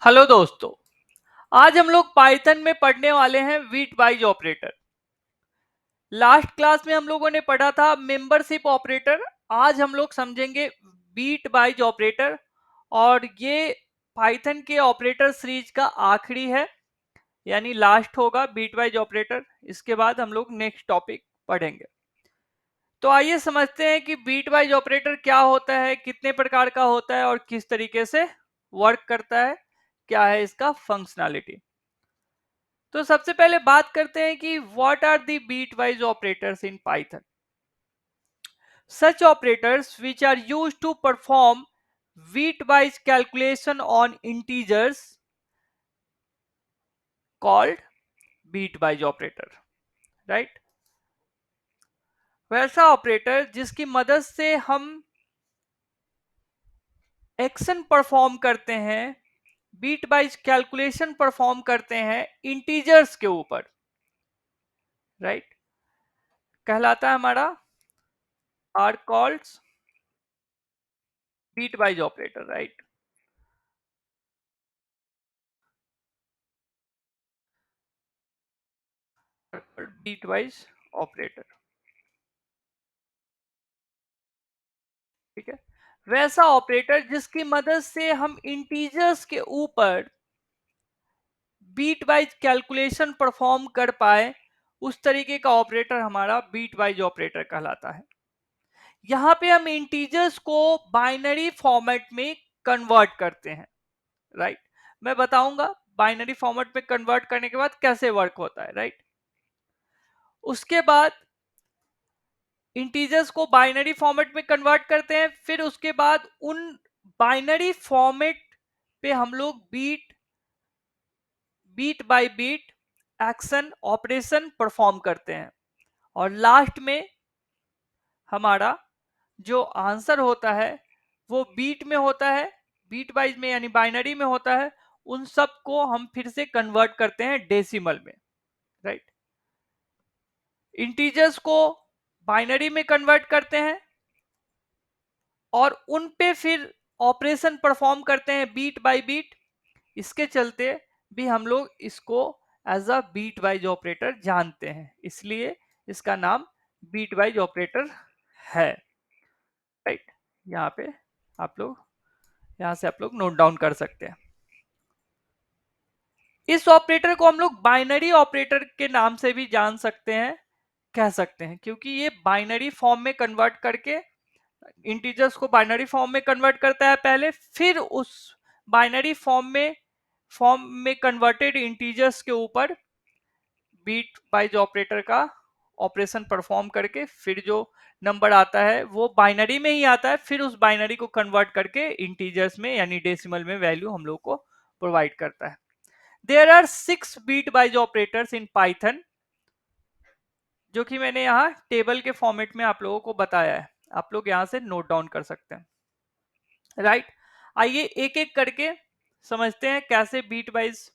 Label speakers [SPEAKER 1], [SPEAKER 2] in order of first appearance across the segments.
[SPEAKER 1] Hello दोस्तों, आज हम लोग पाइथन में पढ़ने वाले हैं बीटवाइज ऑपरेटर। लास्ट क्लास में हम लोगों ने पढ़ा था मेंबरशिप ऑपरेटर। आज हम लोग समझेंगे बीटवाइज ऑपरेटर और ये पाइथन के ऑपरेटर सीरीज का आखिरी है, यानी लास्ट होगा बीटवाइज ऑपरेटर। इसके बाद हम लोग नेक्स्ट टॉपिक पढ़ेंगे। तो आइए समझते हैं कि बीटवाइज ऑपरेटर क्या होता है, कितने प्रकार का होता है और किस तरीके से वर्क करता है, क्या है इसका फंक्शनैलिटी। तो सबसे पहले बात करते हैं कि what are the bitwise operators in Python. Such operators which are used to perform bitwise calculation on integers called bitwise operator, right. वैसा ऑपरेटर जिसकी मदद से हम एक्शन परफॉर्म करते हैं, bitwise कैलकुलेशन परफॉर्म करते हैं इंटीजर्स के ऊपर, राइट, कहलाता है हमारा are called bitwise operator, right. bitwise operator, ठीक है। वैसा ऑपरेटर जिसकी मदद से हम इंटीजर्स के ऊपर बीट वाइज कैलकुलेशन परफॉर्म कर पाए, उस तरीके का ऑपरेटर हमारा बीट वाइज ऑपरेटर कहलाता है। यहां पे हम इंटीजर्स को बाइनरी फॉर्मेट में कन्वर्ट करते हैं, राइट। मैं बताऊंगा बाइनरी फॉर्मेट में कन्वर्ट करने के बाद कैसे वर्क होता है, राइट। उसके बाद इंटीजर्स को बाइनरी फॉर्मेट में कन्वर्ट करते हैं, फिर उसके बाद उन बाइनरी फॉर्मेट पे हम लोग bit by bit action operation perform करते हैं और लास्ट में हमारा जो आंसर होता है वो बीट में होता है, बीट वाइज में यानी बाइनरी में होता है। उन सब को हम फिर से कन्वर्ट करते हैं डेसिमल में, राइट। इंटीजर्स को बाइनरी में कन्वर्ट करते हैं और उन पे फिर ऑपरेशन परफॉर्म करते हैं बीट बाय बीट। इसके चलते भी हम लोग इसको as a bitwise operator जानते हैं, इसलिए इसका नाम बीट वाइज ऑपरेटर है, राइट। यहाँ पे आप लोग यहाँ से आप लोग नोट डाउन कर सकते हैं। इस ऑपरेटर को हम लोग बाइनरी ऑपरेटर के नाम से भी जान सकते हैं, कह सकते हैं, क्योंकि ये बाइनरी फॉर्म में कन्वर्ट करके इंटीजर्स को बाइनरी फॉर्म में कन्वर्ट करता है पहले, फिर उस बाइनरी फॉर्म में कन्वर्टेड इंटीजर्स के ऊपर बीट वाइज ऑपरेटर का ऑपरेशन परफॉर्म करके फिर जो नंबर आता है वो बाइनरी में ही आता है, फिर उस बाइनरी को कन्वर्ट करके इंटीजर्स में यानी डेसिमल में वैल्यू हम लोग को प्रोवाइड करता है। There are 6 bitwise operators in Python, जो कि मैंने यहाँ टेबल के फॉर्मेट में आप लोगों को बताया है, आप लोग यहाँ से नोट डाउन कर सकते हैं, राइट। आइए एक एक करके समझते हैं कैसे बीट वाइज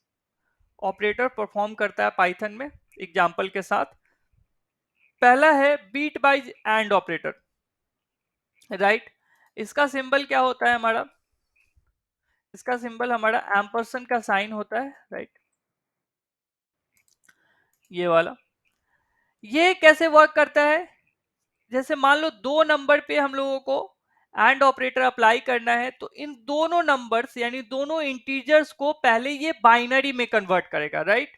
[SPEAKER 1] ऑपरेटर परफॉर्म करता है पाइथन में एग्जांपल के साथ। पहला है bitwise and operator, right. इसका सिंबल क्या होता है हमारा, इसका सिंबल हमारा एम्परसेंड का साइन होता है, राइट, ये वाला। ये कैसे वर्क करता है, जैसे मान लो दो नंबर पे हम लोगों को एंड ऑपरेटर अप्लाई करना है, तो इन दोनों नंबर्स यानी दोनों इंटीजर्स को पहले ये बाइनरी में कन्वर्ट करेगा, राइट।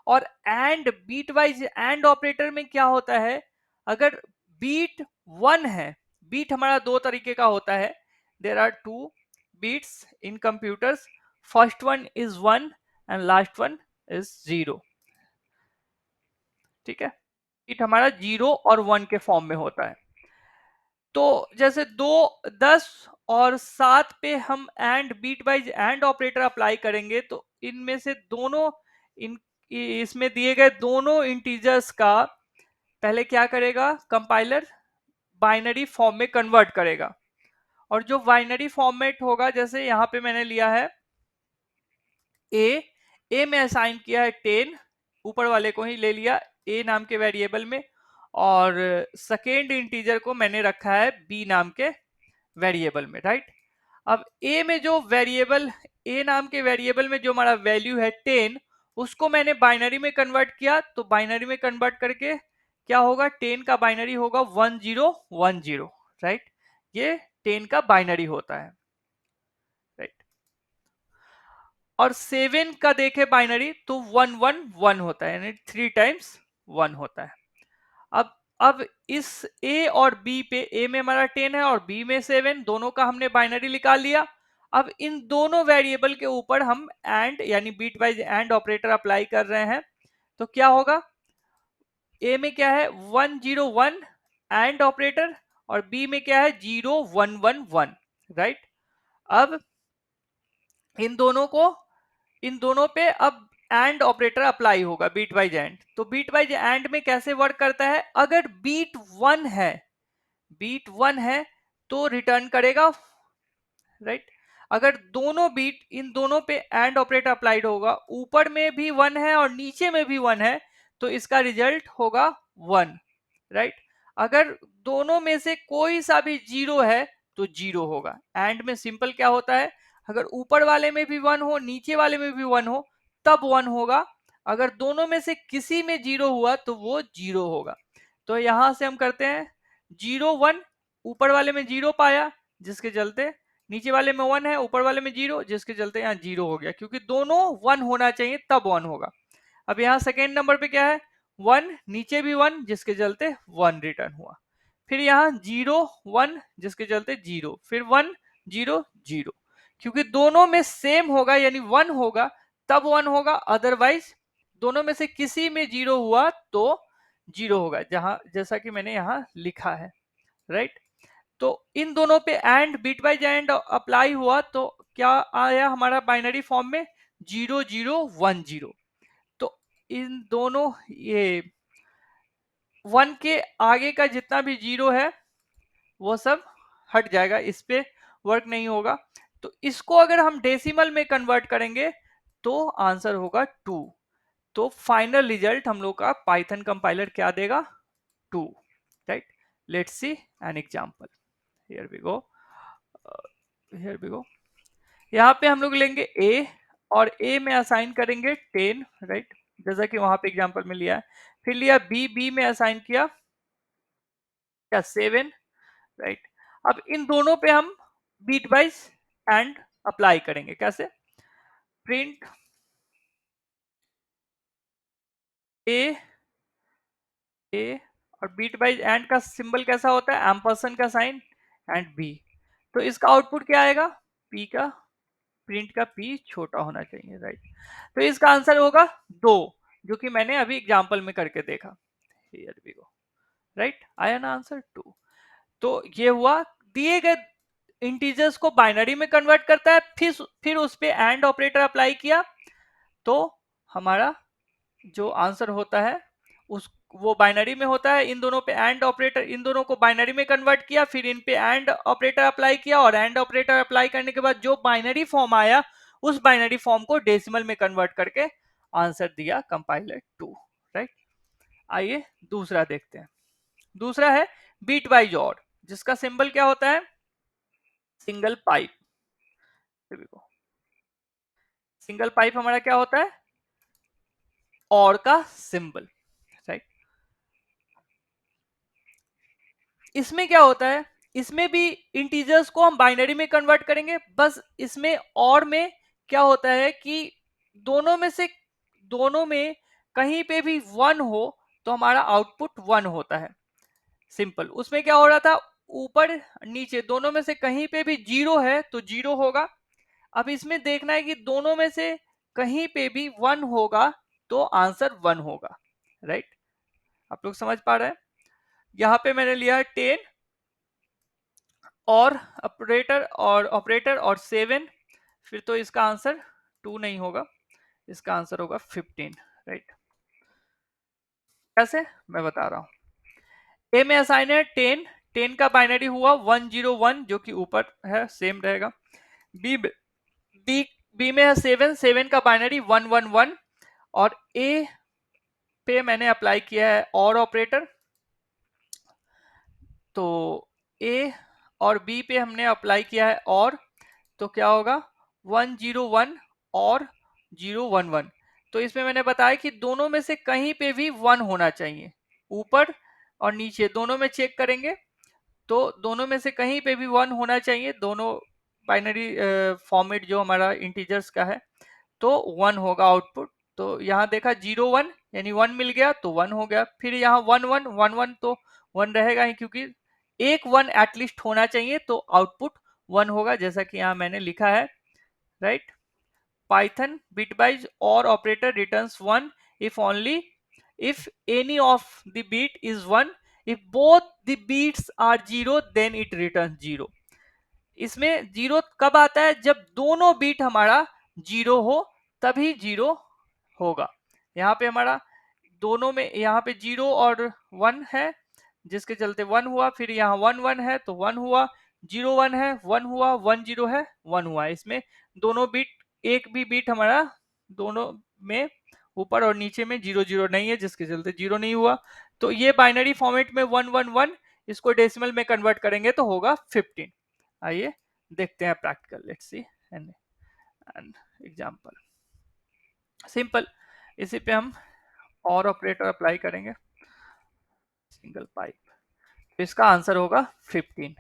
[SPEAKER 1] और and bitwise and operator में क्या होता है, अगर बीट 1 है, बीट हमारा दो तरीके का होता है, there are 2 bits in computers, first one is 1 and last one is 0, ठीक है। बीट हमारा 0 और 1 के फॉर्म में होता है। तो जैसे 2, 10 और 7 पे हम and bitwise and operator apply करेंगे, तो इनमें से दोनों इसमें दिए गए दोनों इंटीजर्स का पहले क्या करेगा, कंपाइलर बाइनरी फॉर्म में कन्वर्ट करेगा। और जो बाइनरी फॉर्मेट होगा, जैसे यहाँ पे मैंने लिया है ए में असाइन किया है 10, ऊपर वाले को ही ले लिया ए नाम के वेरिएबल में, और सेकेंड इंटीजर को मैंने रखा है बी नाम के वेरिएबल में, राइट। अब ए में जो वेरिएबल, ए नाम के वेरिएबल में जो हमारा वैल्यू है 10, उसको मैंने बाइनरी में कन्वर्ट किया, तो बाइनरी में कन्वर्ट करके क्या होगा, 10 का बाइनरी होगा 1010, राइट। ये 10 का बाइनरी होता है, राइट। और 7 का देखे बाइनरी तो 111 होता है, यानी 3 टाइम्स 1 होता है। अब इस ए और बी पे, ए में हमारा 10 है और बी में 7, दोनों का हमने बाइनरी निकाल लिया। अब इन दोनों वेरिएबल के ऊपर हम एंड यानी bitwise and operator apply कर रहे हैं, तो क्या होगा, ए में क्या है 101 एंड ऑपरेटर, और बी में क्या है 0111, राइट। अब इन दोनों पे अब एंड ऑपरेटर अप्लाई होगा, बीट वाइज एंड। तो बीट वाइज एंड में कैसे वर्क करता है, अगर बीट वन है तो रिटर्न करेगा, राइट। अगर दोनों बीट, इन दोनों पे एंड ऑपरेटर अप्लाइड होगा, ऊपर में भी 1 है और नीचे में भी 1 है, तो इसका रिजल्ट होगा 1, राइट। अगर दोनों में से कोई सा भी 0 है तो 0 होगा। एंड में सिंपल क्या होता है, अगर ऊपर वाले में भी 1 हो, नीचे वाले में भी 1 हो, तब 1 होगा। अगर दोनों में से किसी में 0 हुआ तो वो 0 होगा। तो यहां से हम करते हैं 0 1, ऊपर वाले में 0 पाया जिसके चलते, नीचे वाले में 1 है, ऊपर वाले में 0 जिसके चलते यहाँ 0 हो गया, क्योंकि दोनों 1 होना चाहिए तब 1 होगा। अब यहाँ सेकेंड नंबर पे क्या है 1, नीचे भी 1 जिसके चलते 1 रिटर्न हुआ। फिर यहाँ 0 1 जिसके चलते 0, फिर 1 0 0, क्योंकि दोनों में सेम होगा यानी 1 होगा तब 1 होगा, अदरवाइज दोनों में से किसी में 0 हुआ तो 0 होगा, जहां जैसा कि मैंने यहाँ लिखा है, राइट। तो इन दोनों पे and, bitwise and apply हुआ तो क्या आया हमारा बाइनरी फॉर्म में 0010। तो इन दोनों, ये 1 के आगे का जितना भी 0 है वो सब हट जाएगा, इस पे वर्क नहीं होगा। तो इसको अगर हम डेसिमल में कन्वर्ट करेंगे तो आंसर होगा 2। तो फाइनल रिजल्ट हम लोग का पाइथन कंपाइलर क्या देगा, 2, right. Let's see an example, here we go, here we go. यहाँ पे हम लोग लेंगे ए और ए में असाइन करेंगे 10, राइट, जैसा कि वहां पे एग्जांपल में लिया है। फिर लिया बी, बी में असाइन किया क्या 7, राइट। अब इन दोनों पे हम बीट वाइज एंड अप्लाई करेंगे, कैसे, प्रिंट ए, ए, और बीट वाइज एंड का सिंबल कैसा होता है, एम्परसेंड का साइन, एंड बी। तो इसका आउटपुट क्या आएगा, पी का, प्रिंट का पी छोटा होना चाहिए, राइट। तो इसका आंसर होगा 2, जो कि मैंने अभी एग्जांपल में करके देखा, हियर वी गो, राइट, आया ना आंसर 2। तो ये हुआ, दिए गए इंटीजर्स को बाइनरी में कन्वर्ट करता है, फिर उस पे एंड ऑपरेटर अप्लाई किया, तो हमारा जो आंसर होता है उस वो बाइनरी में होता है। इन दोनों पे एंड ऑपरेटर, इन दोनों को बाइनरी में कन्वर्ट किया, फिर इन पे एंड ऑपरेटर अप्लाई किया, और एंड ऑपरेटर अप्लाई करने के बाद जो बाइनरी फॉर्म आया उस बाइनरी फॉर्म को डेसिमल में कन्वर्ट करके आंसर दिया कंपाइलर 2, राइट। आइए दूसरा देखते हैं। दूसरा है बीट वाइज ऑर, जिसका सिंबल क्या होता है, सिंगल पाइप। सिंगल पाइप हमारा क्या होता है, और का सिंबल, राइट। इसमें क्या होता है, इसमें भी इंटीजर्स को हम बाइनरी में कन्वर्ट करेंगे, बस इसमें और में क्या होता है कि दोनों में कहीं पे भी 1 हो तो हमारा आउटपुट 1 होता है, सिंपल। उसमें क्या हो रहा था, ऊपर नीचे दोनों में से कहीं पे भी 0 है तो 0 होगा। अब इसमें देखना है कि दोनों में से कहीं पे भी 1 होगा तो आंसर 1 होगा, राइट। आप लोग समझ पा रहे हैं, यहां पे मैंने लिया है 10 और ऑपरेटर और 7, फिर तो इसका आंसर 2 नहीं होगा, इसका आंसर होगा 15, राइट। कैसे, मैं बता रहा हूं। ए में असाइन है 10, 10 का बाइनरी हुआ 101 जो कि ऊपर है, सेम रहेगा। बी बी बी में है 7, 7 का बाइनरी 111, और ए पे मैंने अप्लाई किया है और ऑपरेटर, तो ए और बी पे हमने अप्लाई किया है और, तो क्या होगा 101 और 011। तो इसमें मैंने बताया कि दोनों में से कहीं पे भी 1 होना चाहिए, ऊपर और नीचे दोनों में चेक करेंगे तो दोनों में से कहीं पे भी 1 होना चाहिए, दोनों बाइनरी फॉर्मेट जो हमारा इंटीजर्स का है तो 1 होगा आउटपुट। तो यहाँ देखा 01 यानी 1 मिल गया तो 1 हो गया, फिर यहाँ 11 तो 1 रहेगा ही क्योंकि एक 1 एटलीस्ट होना चाहिए तो आउटपुट 1 होगा, जैसा कि यहाँ मैंने लिखा है, right. Python bitwise or operator returns 1 if only if any of the bit is 1, if both the beats are 0 then it returns 0। इसमें जीरो कब आता है, जब दोनों बीट हमारा जीरो हो तभी जीरो होगा। यहाँ पे हमारा दोनों में यहाँ पे 0 और 1 है जिसके चलते 1 हुआ, फिर यहाँ 1 1 है तो 1 हुआ, 0 1 है 1 हुआ, 1 0 है 1 हुआ। इसमें दोनों बीट, एक भी बीट हमारा दोनों में ऊपर और नीचे में 0 0 नहीं है जिसके चलते 0 नहीं हुआ। तो ये बाइनरी फॉर्मेट में 1 1 1, इसको डेसिमल में कन्वर्ट करेंगे तो होगा 15। आइए देखते हैं practical, let's see an example. Simple, इसी पे हम और ऑपरेटर अप्लाई करेंगे, सिंगल पाइप, तो इसका आंसर होगा 15।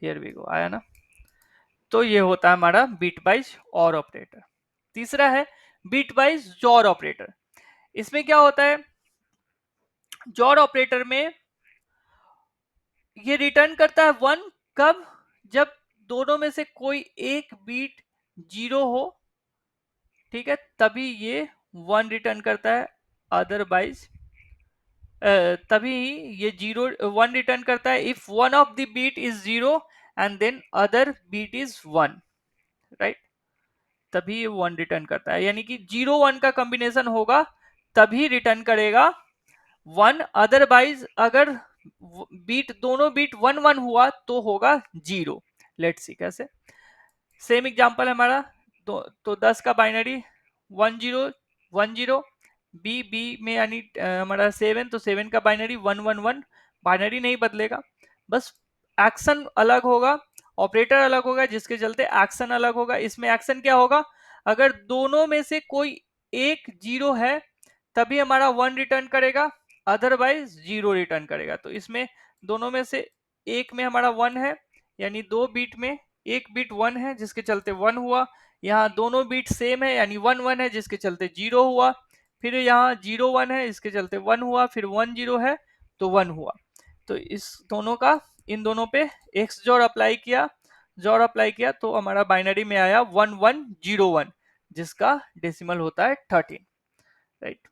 [SPEAKER 1] हियर वी गो, आया ना। तो ये होता है हमारा बिट वाइज और ऑपरेटर। तीसरा है बिट वाइज जॉर ऑपरेटर। इसमें क्या होता है, जॉर ऑपरेटर में ये रिटर्न करता है 1 कब, जब दोनों में से कोई एक बीट 0 हो, ठीक है, तभी ये 1 रिटर्न करता है, अदरवाइज तभी ये 1 रिटर्न करता है if one of the bit is 0 and then other bit is 1, right. तभी ये 1 रिटर्न करता है, यानी कि 0 1 का कॉम्बिनेशन होगा तभी रिटर्न करेगा 1, अदरवाइज अगर बीट दोनों बीट 1 1 हुआ तो होगा 0। लेट्स सी कैसे। सेम एग्जांपल है हमारा, तो 10 का बाइनरी 1 0 1 0, बी बी में यानी हमारा 7, तो 7 का बाइनरी 1 1 1। बाइनरी नहीं बदलेगा, बस एक्शन अलग होगा, ऑपरेटर अलग होगा जिसके चलते एक्शन अलग होगा। इसमें एक्शन क्या होगा, अगर दोनों में से कोई एक 0 है तभी हमारा 1 रिटर्न करेगा, अदरवाइज 0 रिटर्न करेगा। तो इसमें दोनों में से एक में हमारा 1 है, यानी दो बीट में एक बीट 1 है जिसके चलते 1 हुआ, यहाँ दोनों बीट सेम है यानी 1 1 है जिसके चलते 0 हुआ, फिर यहाँ 0 1 है इसके चलते 1 हुआ, फिर 1 0 है तो 1 हुआ। तो इस दोनों का इन दोनों पे एक्स जॉर अप्लाई किया, जॉर अप्लाई किया तो हमारा बाइनरी में आया 1101 जिसका डेसिमल होता है 13, राइट।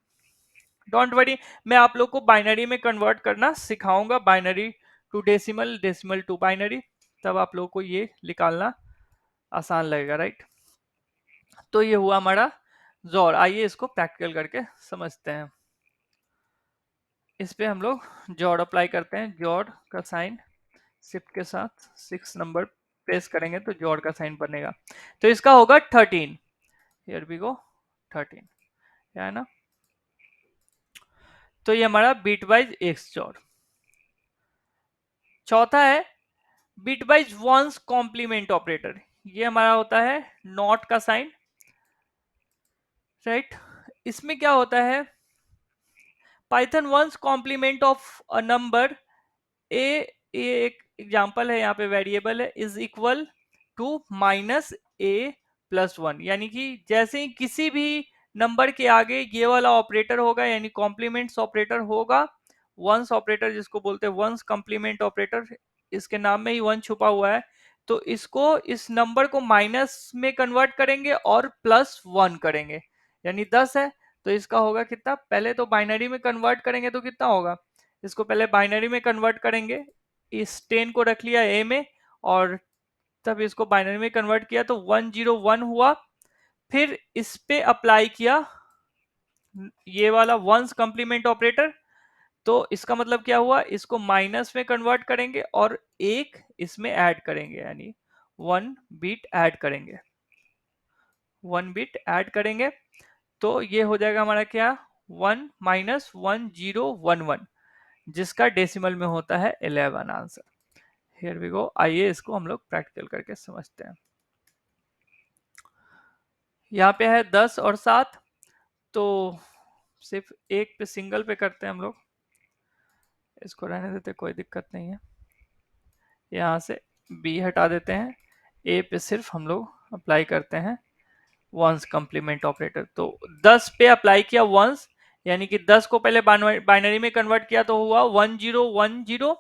[SPEAKER 1] डोंट वरी, मैं आप लोग को बाइनरी में कन्वर्ट करना सिखाऊंगा, binary to decimal, decimal to binary, तब आप लोग को ये निकालना आसान लगेगा, राइट। तो ये हुआ हमारा जॉर। आइए इसको प्रैक्टिकल करके समझते हैं। इस पे हम लोग जॉर अप्लाई करते हैं, जॉर का साइन शिफ्ट के साथ 6 नंबर प्रेस करेंगे तो जॉर का साइन बनेगा, तो इसका होगा 13। हियर वी गो 13, है ना। तो ये हमारा बिट वाइज एक्स जॉर। चौथा है bitwise one's complement operator. ये हमारा होता है नॉट का साइन, राइट। इसमें क्या होता है, Python one's complement of a number a, एक एग्जांपल है यहाँ पे, वेरिएबल है, is equal to minus a plus 1, यानी कि जैसे ही किसी भी नंबर के आगे ये वाला ऑपरेटर होगा यानी कॉम्प्लीमेंट्स ऑपरेटर होगा, वंस ऑपरेटर जिसको बोलते हैं वंस कॉम्प्लीमेंट ऑपरेटर, इसके नाम में ही वन छुपा हुआ है, तो इसको इस नंबर को माइनस में कन्वर्ट करेंगे और प्लस 1 करेंगे, यानी 10 है तो इसका होगा कितना, पहले तो बाइनरी में कन्वर्ट करेंगे तो कितना होगा, इसको पहले बाइनरी में कन्वर्ट करेंगे, इस 10 को रख लिया ए में और तब इसको बाइनरी में कन्वर्ट किया तो 101 हुआ, फिर इस पे अप्लाई किया ये वाला वंस कॉम्प्लीमेंट ऑपरेटर, तो इसका मतलब क्या हुआ, इसको माइनस में कन्वर्ट करेंगे और एक इसमें ऐड करेंगे, यानी 1 बिट ऐड करेंगे, 1 बिट ऐड करेंगे, तो ये हो जाएगा हमारा क्या, 1 माइनस 1011 जिसका डेसिमल में होता है 11 आंसर। हियर वी गो, आइए इसको हम लोग प्रैक्टिकल करके समझते हैं। यहाँ पे है 10 और 7, तो सिर्फ एक पे सिंगल पे करते हैं हम लोग, इसको रहने देते, कोई दिक्कत नहीं है। यहाँ से बी हटा देते हैं, ए पे सिर्फ हम लोग अप्लाई करते हैं वंस कम्प्लीमेंट ऑपरेटर। तो 10 पे अप्लाई किया वंस, यानी कि 10 को पहले बाइनरी में कन्वर्ट किया तो हुआ 1010,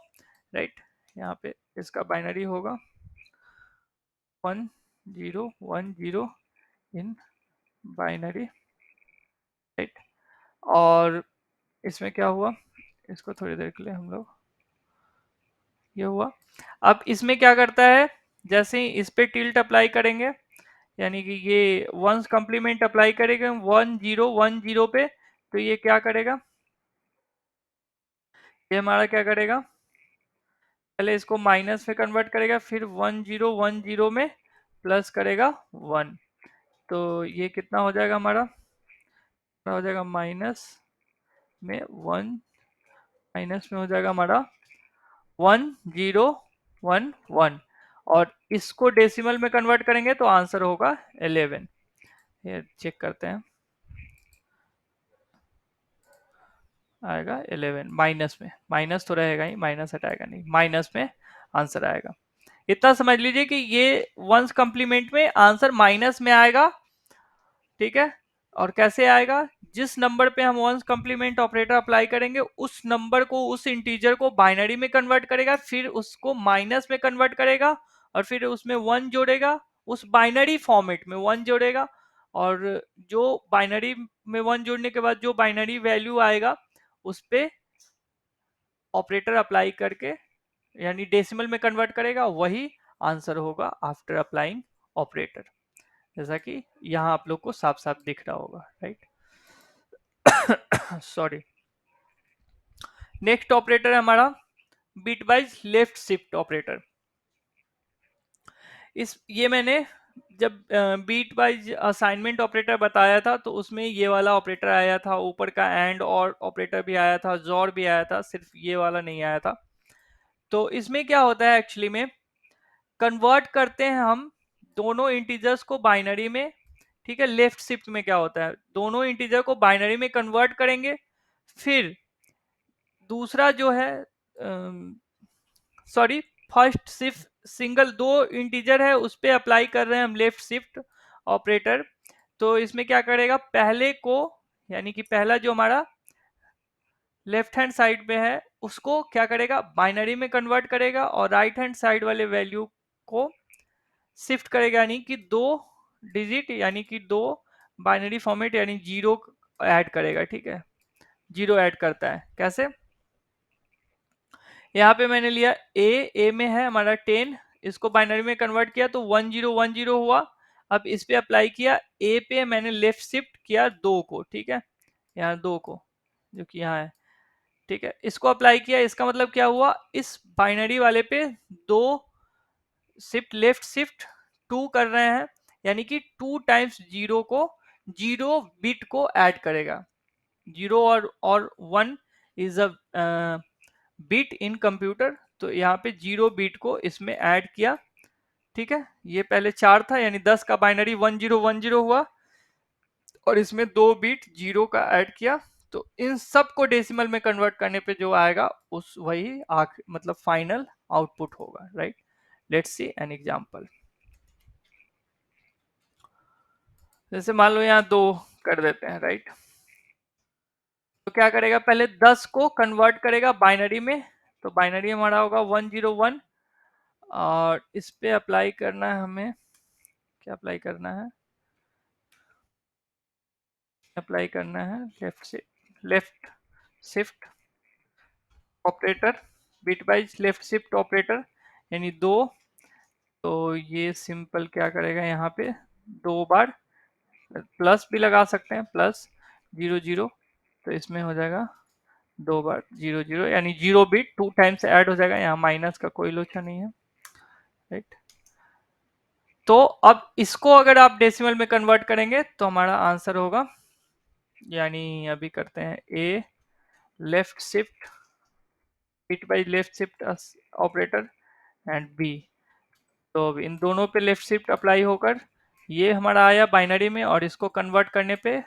[SPEAKER 1] राइट। यहाँ पे इसका बाइनरी होगा 1010 इन बाइनरी, राइट। और इसमें क्या हुआ, इसको थोड़ी देर के लिए हम लोग, ये हुआ। अब इसमें क्या करता है, जैसे ही इस पे टिल्ट अप्लाई करेंगे, यानी कि ये वंस कम्प्लीमेंट अप्लाई करेगा 1010 पे, तो ये क्या करेगा, ये हमारा क्या करेगा, पहले इसको माइनस में कन्वर्ट करेगा, फिर 1010 में प्लस करेगा 1, तो ये कितना हो जाएगा हमारा, हो जाएगा माइनस में 1, माइनस में हो जाएगा हमारा 1011, और इसको डेसिमल में कन्वर्ट करेंगे तो आंसर होगा 11। ये चेक करते हैं, आएगा 11 माइनस में, माइनस तो रहेगा ही, माइनस हटाएगा नहीं, माइनस में आंसर आएगा। इतना समझ लीजिए कि ये वंस कम्प्लीमेंट में आंसर माइनस में आएगा, ठीक है। और कैसे आएगा, जिस नंबर पे हम वंस कम्प्लीमेंट ऑपरेटर अप्लाई करेंगे उस नंबर को, उस इंटीजर को बाइनरी में कन्वर्ट करेगा, फिर उसको माइनस में कन्वर्ट करेगा, और फिर उसमें 1 जोड़ेगा, उस बाइनरी फॉर्मेट में 1 जोड़ेगा, और जो बाइनरी में 1 जोड़ने के बाद जो बाइनरी वैल्यू आएगा उस पे ऑपरेटर अप्लाई करके, यानी डेसिमल में कन्वर्ट करेगा, वही आंसर होगा आफ्टर अप्लाइंग ऑपरेटर, जैसा कि यहाँ आप लोग को साफ साफ दिख रहा होगा, राइट। सॉरी। नेक्स्ट ऑपरेटर है हमारा bit wise left shift operator. इस ये मैंने जब बीट वाइज असाइनमेंट ऑपरेटर बताया था तो उसमें ये वाला ऑपरेटर आया था, ऊपर का एंड और ऑपरेटर भी आया था, जॉर भी आया था, सिर्फ ये वाला नहीं आया था। तो इसमें क्या होता है, एक्चुअली में कन्वर्ट करते हैं हम दोनों इंटीजर्स को बाइनरी में, ठीक है। लेफ्ट शिफ्ट में क्या होता है, दोनों इंटीजर को बाइनरी में कन्वर्ट करेंगे, फिर दूसरा जो है, सॉरी, फर्स्ट शिफ्ट सिंगल दो इंटीजर है उस पे अप्लाई कर रहे हैं हम लेफ्ट शिफ्ट ऑपरेटर। तो इसमें क्या करेगा, पहले को, यानी कि पहला जो हमारा लेफ्ट हैंड साइड में है उसको क्या करेगा, बाइनरी में कन्वर्ट करेगा, और राइट हैंड साइड वाले वैल्यू को शिफ्ट करेगा, यानी कि 2 डिजिट, यानी कि 2 बाइनरी फॉर्मेट, यानी 0 ऐड करेगा, ठीक है। 0 ऐड करता है कैसे, यहाँ पे मैंने लिया ए में है हमारा 10, इसको बाइनरी में कन्वर्ट किया तो 1010 हुआ। अब इस पे अप्लाई किया, ए पे मैंने लेफ्ट शिफ्ट किया 2 को, ठीक है, यहाँ 2 को जो कि यहाँ है, ठीक है। इसको अप्लाई किया, इसका मतलब क्या हुआ, इस बाइनरी वाले पे 2 शिफ्ट लेफ्ट शिफ्ट 2 कर रहे हैं, यानी कि 2 टाइम्स 0 को, 0 बिट को ऐड करेगा। 0 और 1 is a bit in computer, तो यहाँ पे 0 बिट को इसमें ऐड किया, ठीक है। ये पहले 4 था, यानी 10 का बाइनरी 1010 हुआ, और इसमें 2 बिट 0 का ऐड किया, तो इन सब को डेसिमल में कन्वर्ट करने पे जो आएगा उस वही मतलब फाइनल आउटपुट होगा, right. Let's see an example. जैसे मान लो यहाँ 2 कर देते हैं, राइट। तो क्या करेगा, पहले 10 को कन्वर्ट करेगा बाइनरी में, तो बाइनरी हमारा होगा 101, और इस पे अप्लाई करना है हमें, क्या अप्लाई करना है, अप्लाई करना है left shift operator, bit wise left shift operator, यानी 2। तो ये सिंपल क्या करेगा, यहाँ पे 2 बार प्लस भी लगा सकते हैं, प्लस 00, तो इसमें हो जाएगा 2 बार 00, यानी 0 बिट 2 टाइम्स ऐड हो जाएगा, यहाँ माइनस का कोई लोचा नहीं है, राइट। तो अब इसको अगर आप डेसिमल में कन्वर्ट करेंगे तो हमारा आंसर होगा, यानी अभी करते हैं a left shift bit by left shift operator and b, तो अब इन दोनों पे लेफ्ट शिफ्ट अप्लाई होकर ये हमारा आया बाइनरी में और इसको कन्वर्ट करने पे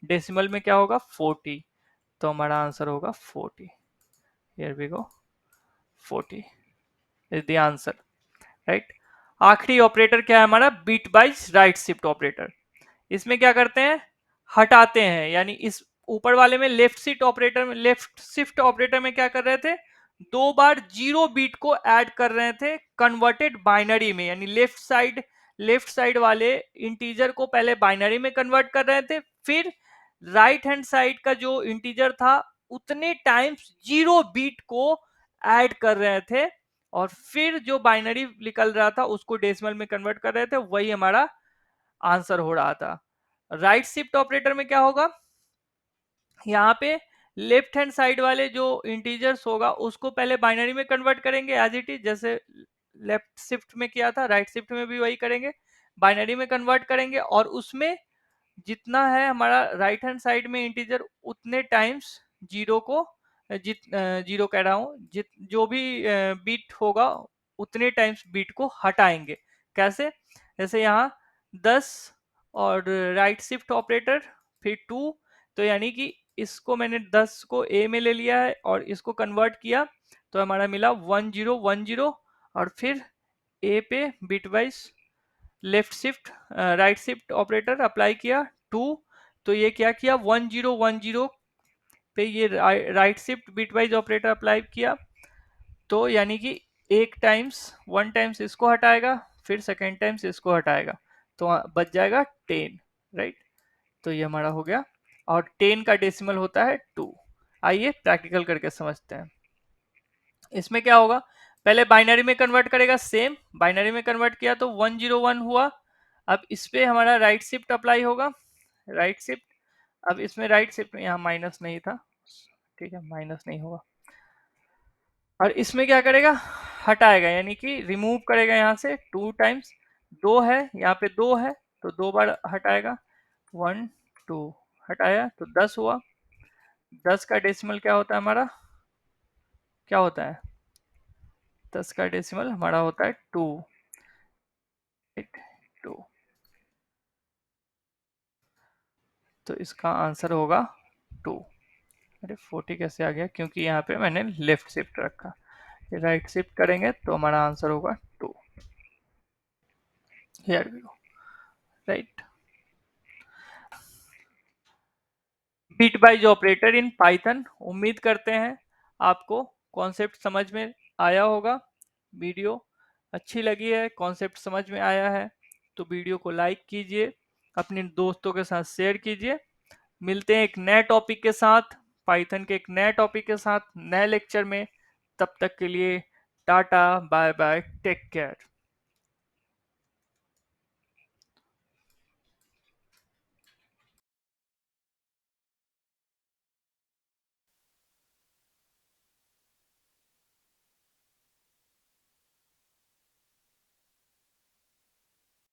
[SPEAKER 1] डेसिमल में क्या होगा 40, तो हमारा आंसर होगा 40। Here we go 40 is the answer, right. आखिरी ऑपरेटर क्या है हमारा, bitwise right shift operator. इसमें क्या करते हैं, हटाते हैं, यानी इस ऊपर वाले में लेफ्ट शिफ्ट ऑपरेटर में, लेफ्ट शिफ्ट ऑपरेटर में क्या कर रहे थे, दो बार जीरो बीट को ऐड कर रहे थे कन्वर्टेड बाइनरी में, यानी लेफ्ट साइड वाले इंटीजर को पहले बाइनरी में कन्वर्ट कर रहे थे, फिर राइट हैंड साइड का जो इंटीजर था उतने टाइम्स जीरो बीट को ऐड कर रहे थे, और फिर जो बाइनरी निकल रहा था उसको डेसिमल में कन्वर्ट कर रहे थे, वही हमारा आंसर हो रहा था। राइट शिफ्ट ऑपरेटर में क्या होगा, यहाँ पे लेफ्ट हैंड साइड वाले जो इंटीजर्स होगा उसको पहले बाइनरी में कन्वर्ट करेंगे एज इट इज, जैसे लेफ्ट शिफ्ट में किया था, राइट शिफ्ट में भी वही करेंगे, बाइनरी में कन्वर्ट करेंगे, और उसमें जितना है हमारा राइट हैंड साइड में इंटीजर उतने टाइम्स जीरो को जीरो कह रहा हूं, जो भी बीट होगा उतने टाइम्स बीट को हटाएंगे। कैसे, जैसे यहाँ 10 और राइट शिफ्ट ऑपरेटर फिर 2, तो यानी कि इसको मैंने 10 को ए में ले लिया है और इसको कन्वर्ट किया, तो हमारा मिला 1010, और फिर ए पे bit wise left shift right shift operator apply किया 2, तो ये क्या किया 1010 पे ये right shift bitwise operator apply किया, तो यानी कि एक टाइम्स वन टाइम्स इसको हटाएगा, फिर सेकेंड टाइम्स इसको हटाएगा, तो बच जाएगा 10, राइट। तो ये हमारा हो गया, और 10 का डेसिमल होता है 2। आइए प्रैक्टिकल करके समझते हैं। इसमें क्या होगा, पहले बाइनरी में कन्वर्ट करेगा, सेम बाइनरी में कन्वर्ट किया तो 101 हुआ। अब इस पे हमारा राइट शिफ्ट अप्लाई होगा, राइट शिफ्ट, अब इसमें राइट शिफ्ट में यहाँ माइनस नहीं था, ठीक है, माइनस नहीं होगा, और इसमें क्या करेगा, हटाएगा, यानी कि रिमूव करेगा यहाँ से 2 टाइम्स, 2 है यहाँ पे 2 है तो 2 बार हटाएगा, 1 2 हटाया तो 10 हुआ। 10 का डेसिमल क्या होता है हमारा, क्या होता है, 10 का डेसिमल हमारा होता है 2, 2, तो इसका आंसर होगा 2। अरे 40 कैसे आ गया, क्योंकि यहाँ पे मैंने लेफ्ट शिफ्ट रखा, राइट शिफ्ट करेंगे तो हमारा आंसर होगा 2। Here we go, right. Bitwise operator in Python. उम्मीद करते हैं आपको कॉन्सेप्ट समझ में आया होगा। वीडियो अच्छी लगी है, कॉन्सेप्ट समझ में आया है तो वीडियो को लाइक कीजिए, अपने दोस्तों के साथ शेयर कीजिए। मिलते हैं एक नए टॉपिक के साथ, पाइथन के एक नए टॉपिक के साथ नए लेक्चर में। तब तक के लिए tata bye bye, take care.